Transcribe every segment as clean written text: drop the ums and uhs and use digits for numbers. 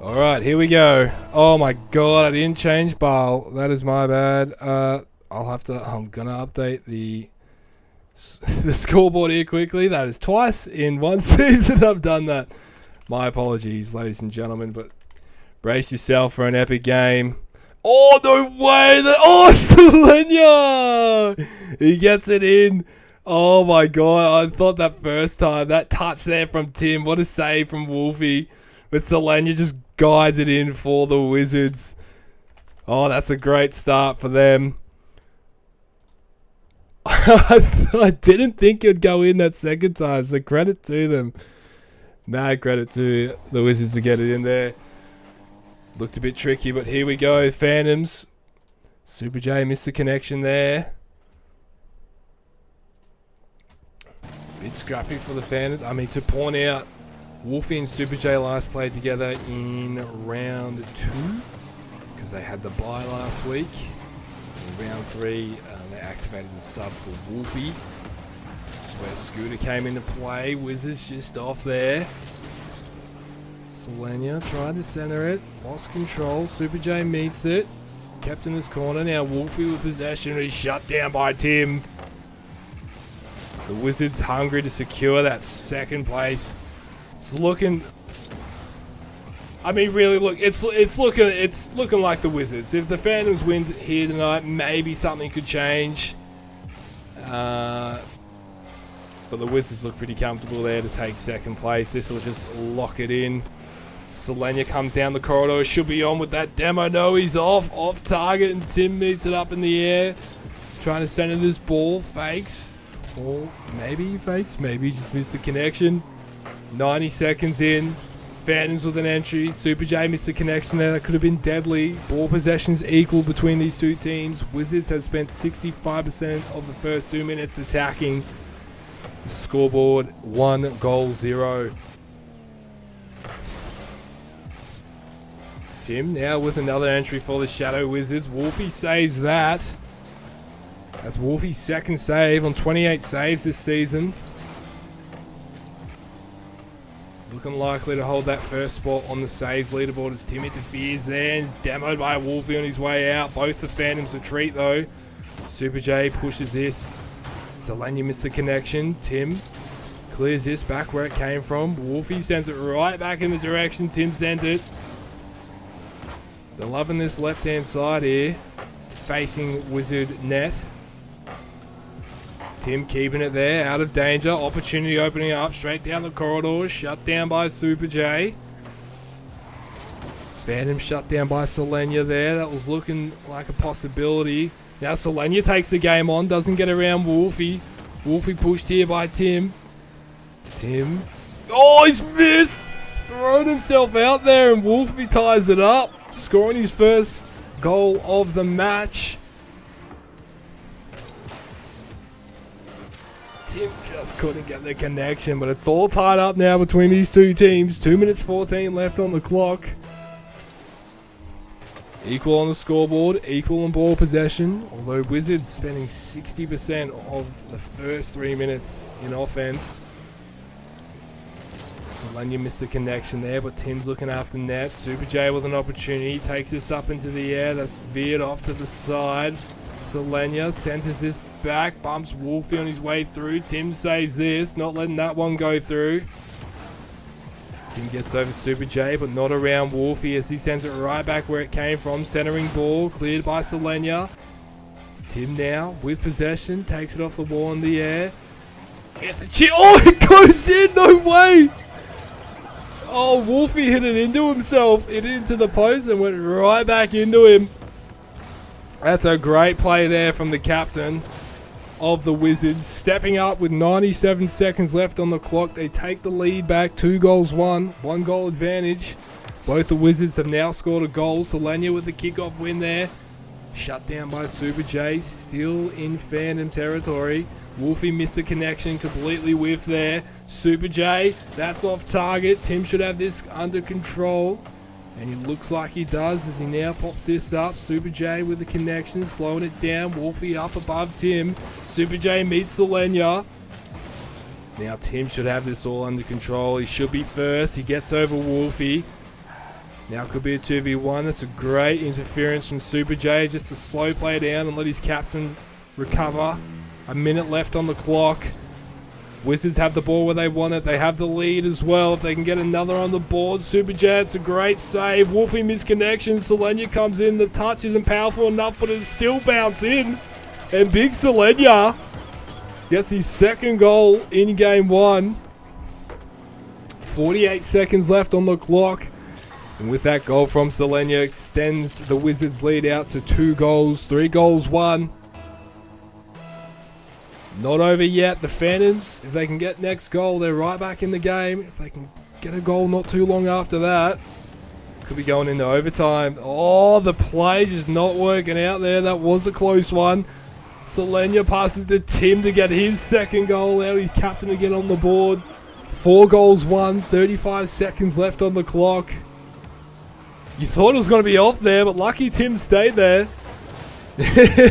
Alright, here we go. Oh my god, I didn't change ball. That is my bad. I'm gonna update the scoreboard here quickly. That is twice in one season I've done that. My apologies, ladies and gentlemen, but brace yourself for an epic game. Oh, no way! Selenia! He gets it in. Oh my god, I thought that first time, that touch there from Tim, what a save from Wolfie. But Selenia just guides it in for the Wizards. Oh, that's a great start for them. I didn't think it would go in that second time, so credit to them. Mad credit to the Wizards to get it in there. Looked a bit tricky, but here we go. Phantoms. Super J missed the connection there. Bit scrappy for the Phantoms. I mean, to point out, Wolfie and Super J last played together in round 2 because they had the bye last week. In round 3, they activated the sub for Wolfie. That's where Scooter came into play. Wizards just off there. Selenia tried to center it, lost control. Super J meets it, kept in his corner. Now Wolfie with possession. He's shut down by Tim. The Wizards hungry to secure that second place. It's looking. I mean, really, look. It's looking like the Wizards. If the Phantoms win here tonight, maybe something could change. But the Wizards look pretty comfortable there to take second place. This will just lock it in. Selenia comes down the corridor. Should be on with that demo. No, he's off target, and Tim meets it up in the air, trying to center this ball. Fakes, or maybe he fakes. Maybe he just missed the connection. 90 seconds in, Phantoms with an entry. Super J missed the connection there. That could have been deadly. Ball possessions equal between these two teams. Wizards have spent 65% of the first 2 minutes attacking. Scoreboard 1-0. Tim now with another entry for the Shadow Wizards. Wolfie saves that. That's Wolfie's second save on 28 saves this season. Looking likely to hold that first spot on the saves leaderboard as Tim interferes there and is demoed by Wolfie on his way out. Both the Phantoms retreat though. Super J pushes this. Selenia missed the connection. Tim clears this back where it came from. Wolfie sends it right back in the direction Tim sent it. They're loving this left-hand side here, facing Wizard net. Tim keeping it there, out of danger. Opportunity opening up, straight down the corridor. Shut down by Super J. Phantom shut down by Selenia there. That was looking like a possibility. Now Selenia takes the game on, doesn't get around Wolfie. Wolfie pushed here by Tim. Tim. Oh, he's missed! Thrown himself out there, and Wolfie ties it up, scoring his first goal of the match. Tim just couldn't get the connection, but it's all tied up now between these two teams. 2 minutes 14 left on the clock. Equal on the scoreboard, equal on ball possession, although Wizards spending 60% of the first 3 minutes in offense. Selenia missed the connection there, but Tim's looking after net. Super J with an opportunity, takes this up into the air, that's veered off to the side. Selenia centers this back, bumps Wolfie on his way through. Tim saves this, not letting that one go through. Tim gets over Super J, but not around Wolfie as he sends it right back where it came from. Centering ball, cleared by Selenia. Tim now with possession, takes it off the wall in the air. Gets a chip. Oh, it goes in, no way! Oh, Wolfie hit it into himself, hit it into the post and went right back into him. That's a great play there from the captain of the Wizards. Stepping up with 97 seconds left on the clock. They take the lead back, 2 goals won, 1 goal advantage. Both the Wizards have now scored a goal. Selenia with the kickoff win there. Shut down by Super J, still in Phantom territory. Wolfie missed the connection, completely whiffed there. Super J, that's off target. Tim should have this under control. And he looks like he does as he now pops this up. Super J with the connection, slowing it down. Wolfie up above Tim. Super J meets Selenia. Now Tim should have this all under control. He should be first. He gets over Wolfie. Now could be a 2v1. That's a great interference from Super J, just to slow play down and let his captain recover. A minute left on the clock. Wizards have the ball where they want it. They have the lead as well. If they can get another on the board. Super J, it's a great save. Wolfie misconnection. Selenia comes in. The touch isn't powerful enough, but it still bounce in. And big Selenia gets his second goal in game one. 48 seconds left on the clock. And with that goal from Selenia, extends the Wizards lead out to 2 goals. 3 goals, 1. Not over yet. The Phantoms, if they can get next goal, they're right back in the game. If they can get a goal not too long after that, could be going into overtime. Oh, the play just not working out there. That was a close one. Selenia passes to Tim to get his second goal out. He's captain again on the board. 4 goals, 1. 35 seconds left on the clock. You thought it was going to be off there, but lucky Tim stayed there.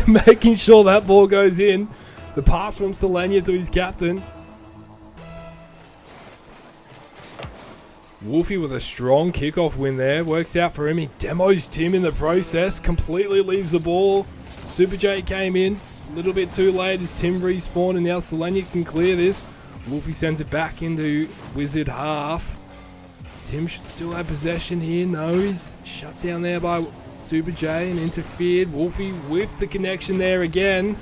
Making sure that ball goes in. The pass from Selenia to his captain. Wolfie with a strong kickoff win there. Works out for him. He demos Tim in the process. Completely leaves the ball. Super J came in. A little bit too late as Tim respawned, and now Selenia can clear this. Wolfie sends it back into Wizard half. Tim should still have possession here. No, he's shut down there by Super J and interfered. Wolfie with the connection there again.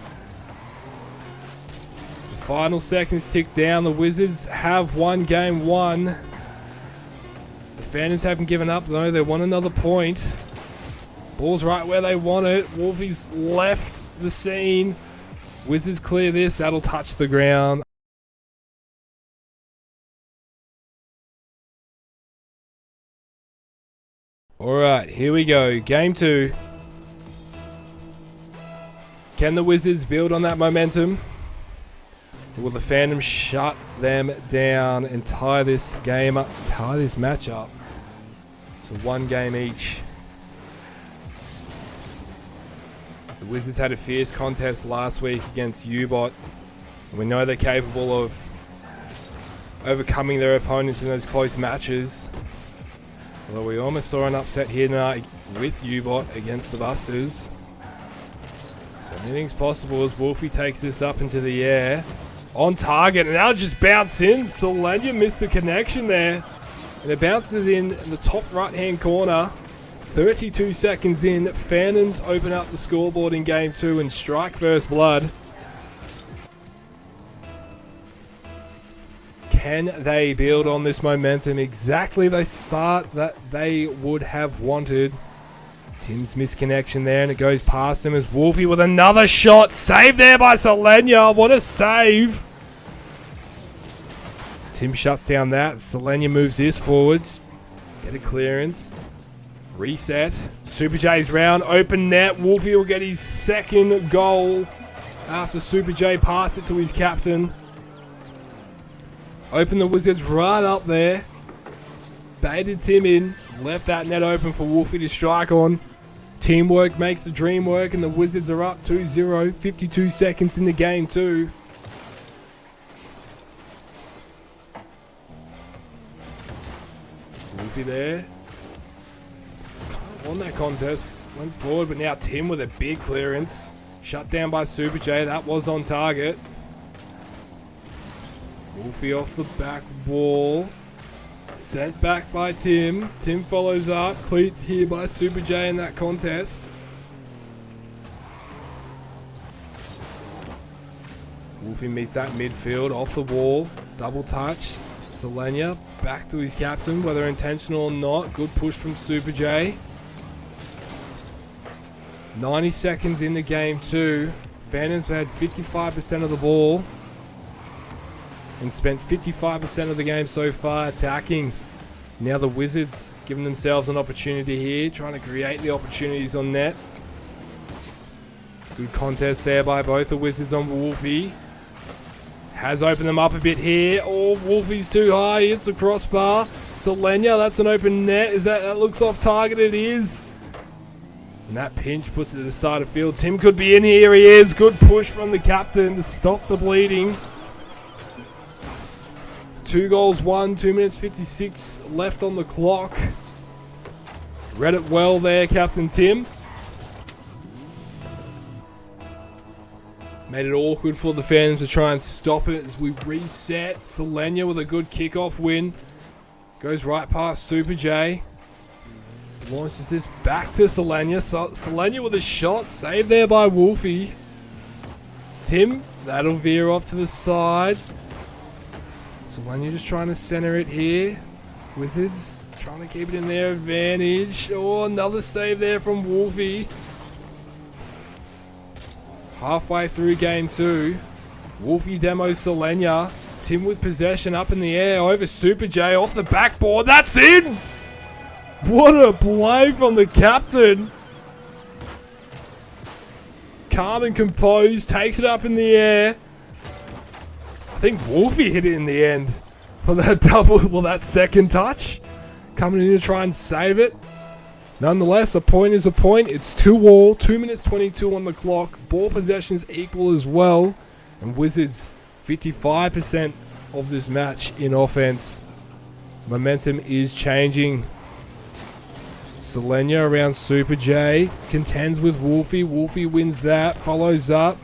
The final seconds tick down. The Wizards have won game 1. The Phantoms haven't given up though. They want another point. Ball's right where they want it. Wolfie's left the scene. Wizards clear this. That'll touch the ground. Alright, here we go. Game 2. Can the Wizards build on that momentum? Or will the Phantoms shut them down and tie this game up, tie this match up to 1 game each? The Wizards had a fierce contest last week against U-Bot. We know they're capable of overcoming their opponents in those close matches. Although we almost saw an upset here tonight with U-Bot against the Busters. So anything's possible as Wolfie takes this up into the air. On target, and now just bounce in. Selenia missed the connection there. And it bounces in the top right-hand corner. 32 seconds in. Phantoms open up the scoreboard in game 2 and strike first blood. Can they build on this momentum? Exactly the start that they would have wanted. Tim's misconnection there, and it goes past him as Wolfie with another shot. Save there by Selenia. What a save. Tim shuts down that. Selenia moves this forward. Get a clearance. Reset. Super J's round. Open net. Wolfie will get his second goal after Super J passed it to his captain. Open the Wizards right up there. Baited Tim in. Left that net open for Wolfie to strike on. Teamwork makes the dream work, and the Wizards are up 2-0. 52 seconds in the game too. Wolfie there. Kind of won that contest. Went forward, but now Tim with a big clearance. Shut down by Super J. That was on target. Wolfie off the back wall. Sent back by Tim. Tim follows up. Cleat here by Super J in that contest. Wolfie meets that midfield. Off the wall. Double touch. Selenia back to his captain, whether intentional or not. Good push from Super J. 90 seconds in the game too. Phantoms had 55% of the ball. And spent 55% of the game so far attacking. Now the Wizards giving themselves an opportunity here, trying to create the opportunities on net. Good contest there by both the Wizards on Wolfie. Has opened them up a bit here. Oh, Wolfie's too high. Hits the crossbar. Selenia, that's an open net. Is that looks off target? It is. And that pinch puts it to the side of field. Tim could be in here. He is. Good push from the captain to stop the bleeding. 2 goals, 1, 2 minutes 56 left on the clock. Read it well there, Captain Tim. Made it awkward for the fans to try and stop it as we reset. Selenia with a good kickoff win. Goes right past Super J. Launches this back to Selenia. Selenia with a shot. Saved there by Wolfie. Tim, that'll veer off to the side. Selenia just trying to center it here. Wizards trying to keep it in their advantage. Oh, another save there from Wolfie. Halfway through game 2. Wolfie demos Selenia. Tim with possession up in the air over Super J off the backboard. That's in! What a play from the captain. Calm and composed. Takes it up in the air. I think Wolfie hit it in the end for that that second touch. Coming in to try and save it. Nonetheless, a point is a point. It's 2-all, 2 minutes 22 on the clock. Ball possessions equal as well. And Wizards, 55% of this match in offense. Momentum is changing. Selenia around Super J. Contends with Wolfie. Wolfie wins that. Follows up.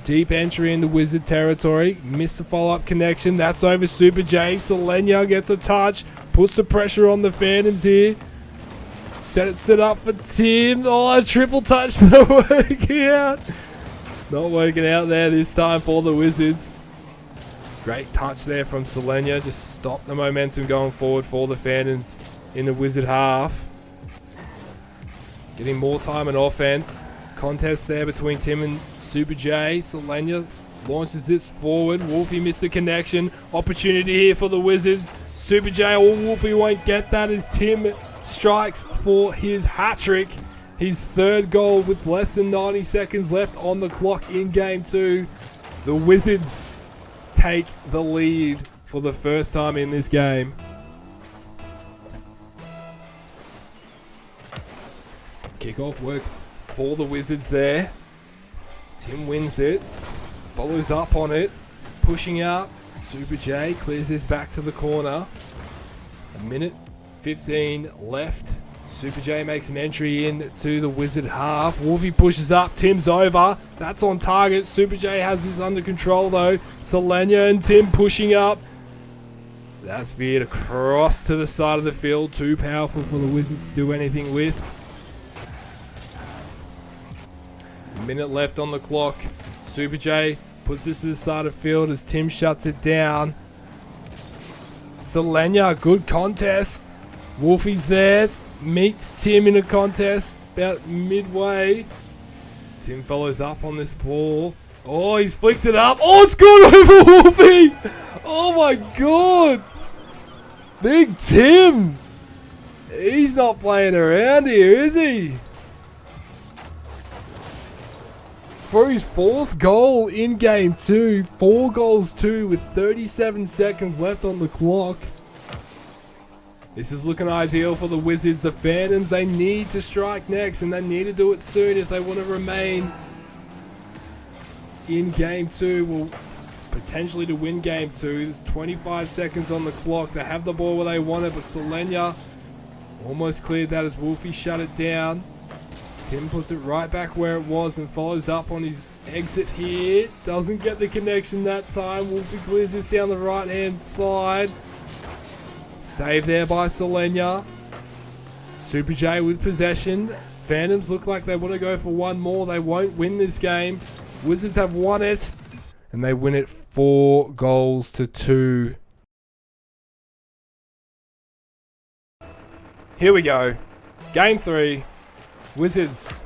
Deep entry into Wizard territory. Missed the follow-up connection. That's over Super J. Selenia gets a touch. Puts the pressure on the Phantoms here. Set up for Tim. Oh, a triple touch. Not working out. Not working out there this time for the Wizards. Great touch there from Selenia. Just stop the momentum going forward for the Phantoms in the Wizard half. Getting more time in offense. Contest there between Tim and Super J. Selenia launches this forward. Wolfie missed the connection. Opportunity here for the Wizards. Super J, Wolfie won't get that as Tim strikes for his hat-trick. His third goal with less than 90 seconds left on the clock in game 2. The Wizards take the lead for the first time in this game. Kickoff works for the Wizards there. Tim wins it. Follows up on it. Pushing out. Super J clears this back to the corner. A minute 15 left. Super J makes an entry in to the Wizard half. Wolfie pushes up. Tim's over. That's on target. Super J has this under control though. Selenia and Tim pushing up. That's veered across to the side of the field. Too powerful for the Wizards to do anything with. A minute left on the clock. Super J puts this to the side of the field as Tim shuts it down. Selenia, good contest. Wolfie's there. Meets Tim in a contest about midway. Tim follows up on this ball. Oh, he's flicked it up. Oh, it's gone over Wolfie. Oh my god. Big Tim. He's not playing around here, is he? For his 4th goal in game 2. 4 goals too with 37 seconds left on the clock. This is looking ideal for the Wizards. The Phantoms, they need to strike next and they need to do it soon if they want to remain in game 2. Well, potentially to win game 2. There's 25 seconds on the clock. They have the ball where they want it, but Selenia almost cleared that as Wolfie shut it down. Tim puts it right back where it was and follows up on his exit here. Doesn't get the connection that time. Wolfie clears this down the right-hand side. Save there by Selenia. Super J with possession. Phantoms look like they want to go for one more. They won't win this game. Wizards have won it. And they win it 4 goals to 2. Here we go. Game 3. Wizards.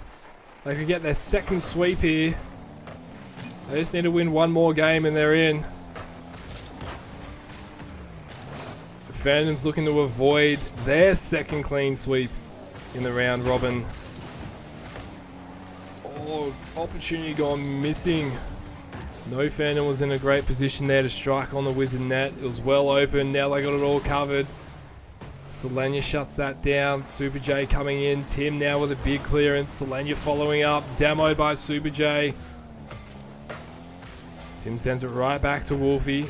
They could get their second sweep here. They just need to win one more game and they're in. Phantoms looking to avoid their second clean sweep in the round robin. Oh, opportunity gone missing. No Phantom was in a great position there to strike on the Wizard net. It was well open. Now they got it all covered. Selenia shuts that down. Super J coming in. Tim now with a big clearance. Selenia following up. Demoed by Super J. Tim sends it right back to Wolfie.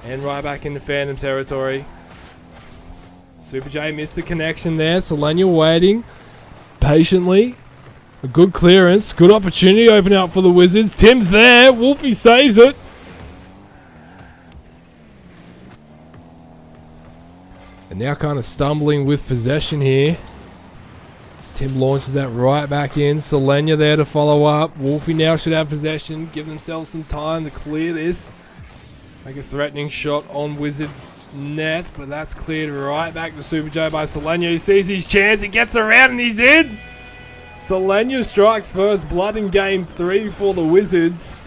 And right back into Phantom territory. Super J missed the connection there. Selenia waiting. patiently. A good clearance. Good opportunity open out for the Wizards. Tim's there. Wolfie saves it. And now kind of stumbling with possession here. As Tim launches that right back in. Selenia there to follow up. Wolfie now should have possession. Give themselves some time to clear this. Make a threatening shot on Wizard net. But that's cleared right back to Super J by Selenia. He sees his chance. He gets around and he's in. Selenia strikes first blood in game 3 for the Wizards.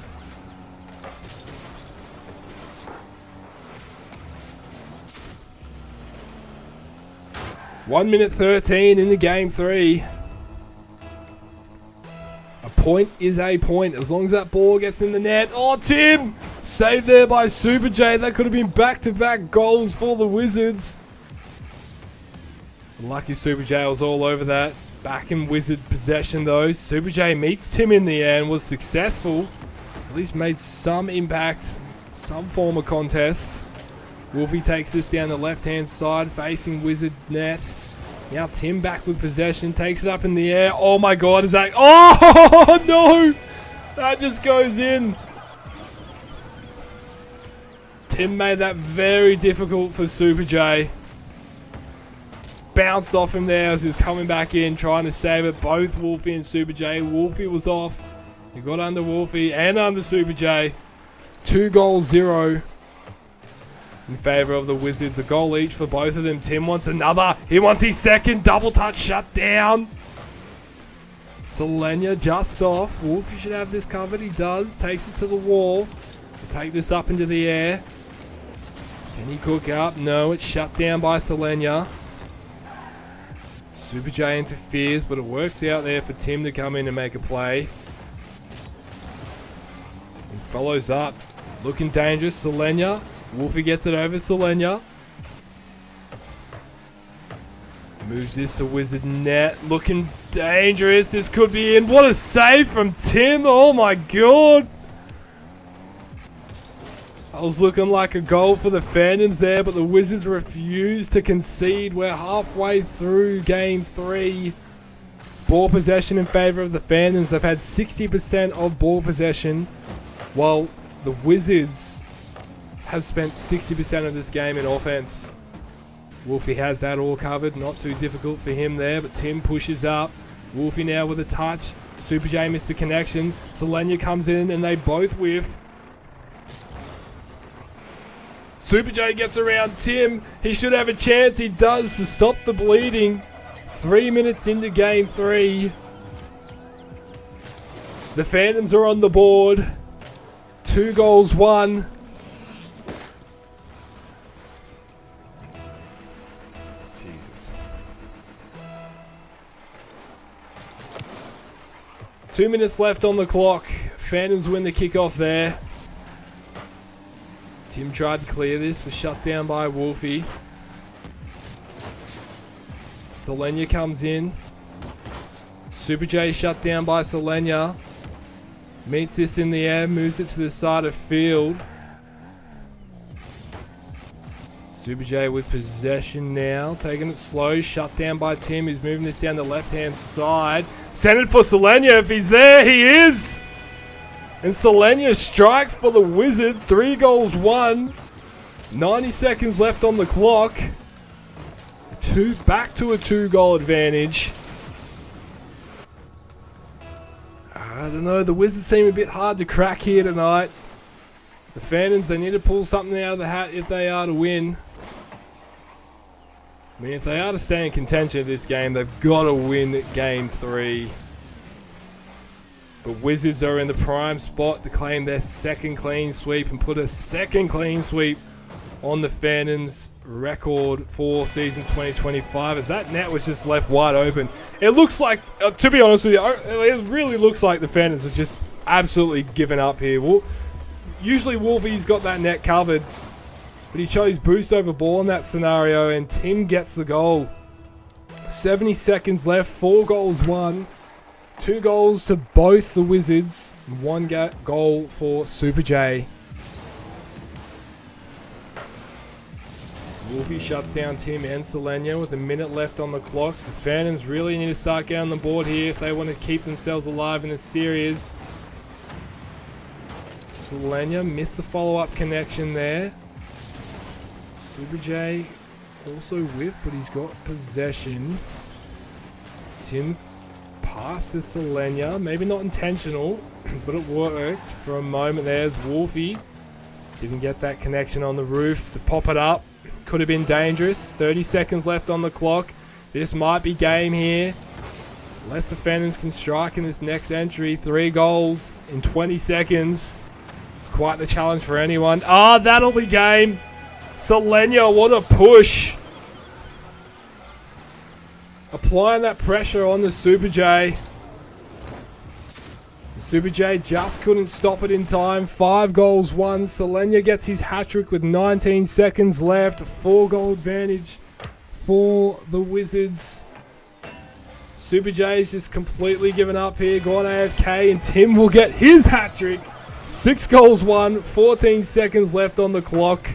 One minute 13 in the game 3. A point is a point as long as that ball gets in the net. Oh, Tim! Saved there by Super J. That could have been back-to-back goals for the Wizards. Lucky Super J was all over that. Back in Wizard possession though. Super J meets Tim in the air and was successful. At least made some impact. Some form of contest. Wolfie takes this down the left-hand side, facing Wizard net. Now Tim back with possession, takes it up in the air. Oh my god, is that... Oh no! That just goes in. Tim made that very difficult for Super J. Bounced off him there as he was coming back in, trying to save it. Both Wolfie and Super J. Wolfie was off. He got under Wolfie and under Super J. 2-0 in favour of the Wizards. A goal each for both of them. Tim wants another. He wants his second. Double touch shut down. Selenia just off. Wolfie should have this covered. He does. Takes it to the wall. We'll take this up into the air. Can he cook up? No, it's shut down by Selenia. Super J interferes, but it works out there for Tim to come in and make a play. And follows up. Looking dangerous. Selenia. Wolfie gets it over Selenia. Moves this to Wizard net. Looking dangerous. This could be in. What a save from Tim. Oh my god. I was looking like a goal for the Phantoms there, but the Wizards refused to concede. We're halfway through game 3. Ball possession in favour of the Phantoms. They've had 60% of ball possession, while the Wizards have spent 60% of this game in offense. Wolfie has that all covered. Not too difficult for him there, but Tim pushes up. Wolfie now with a touch. Super J missed the connection. Selenia comes in and they both whiff. Super J gets around Tim. He should have a chance. He does to stop the bleeding. 3 minutes into game 3. The Phantoms are on the board. 2-1. Jesus. 2 minutes left on the clock. Phantoms win the kickoff there. Tim tried to clear this, was shut down by Wolfie. Selenia comes in. Super J shut down by Selenia. Meets this in the air, moves it to the side of field. Super J with possession now, taking it slow, shut down by Tim, who's moving this down the left-hand side. Send it for Selenia, if he's there, he is! And Selenia strikes for the Wizard. 3-1. 90 seconds left on the clock. Back to a 2-goal advantage. I don't know. The Wizards seem a bit hard to crack here tonight. The Phantoms, they need to pull something out of the hat if they are to win. I mean, if they are to stay in contention of this game, they've got to win game 3. But Wizards are in the prime spot to claim their second clean sweep and put a second clean sweep on the Phantoms' record for season 2025, as that net was just left wide open. It looks like, to be honest with you, it really looks like the Phantoms are just absolutely given up here. Usually Wolfie's got that net covered, but he chose boost over ball in that scenario, and Tim gets the goal. 70 seconds left, 4-1. 2 goals to both the Wizards, 1 goal for Super J. Wolfie shuts down Tim and Selenia with a minute left on the clock. The Phantoms really need to start getting on the board here if they want to keep themselves alive in the series. Selenia missed the follow-up connection there. Super J also whiffed, but he's got possession. Tim passes Selenia, maybe not intentional, but it worked for a moment there as Wolfie didn't get that connection on the roof to pop it up. Could have been dangerous. 30 seconds left on the clock. This might be game here. Unless the Phantoms can strike in this next entry. 3 goals in 20 seconds. It's quite the challenge for anyone. Ah, that'll be game. Selenia, what a push. Applying that pressure on the Super J. Super J just couldn't stop it in time. 5 goals won. Selenia gets his hat-trick with 19 seconds left. A 4-goal advantage for the Wizards. Super J's just completely given up here. Gone AFK, and Tim will get his hat-trick. 6 goals won. 14 seconds left on the clock.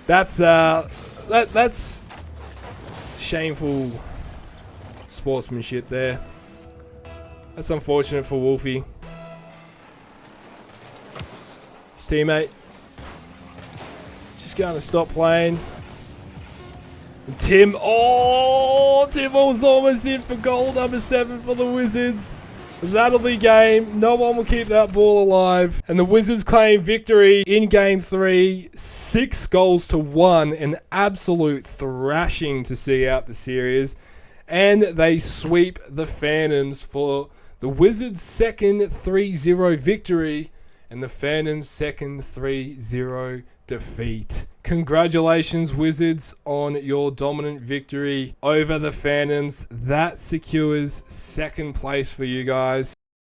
That's shameful sportsmanship there. That's unfortunate for Wolfie. His teammate just going to stop playing. And Tim, Tim was almost in for goal number 7 for the Wizards. That'll be game. No one will keep that ball alive. And the Wizards claim victory in game 3. 6 goals to 1. An absolute thrashing to see out the series. And they sweep the Phantoms for the Wizards' second 3-0 victory and the Phantoms' second 3-0 defeat. Congratulations, Wizards, on your dominant victory over the Phantoms. That secures second place for you guys.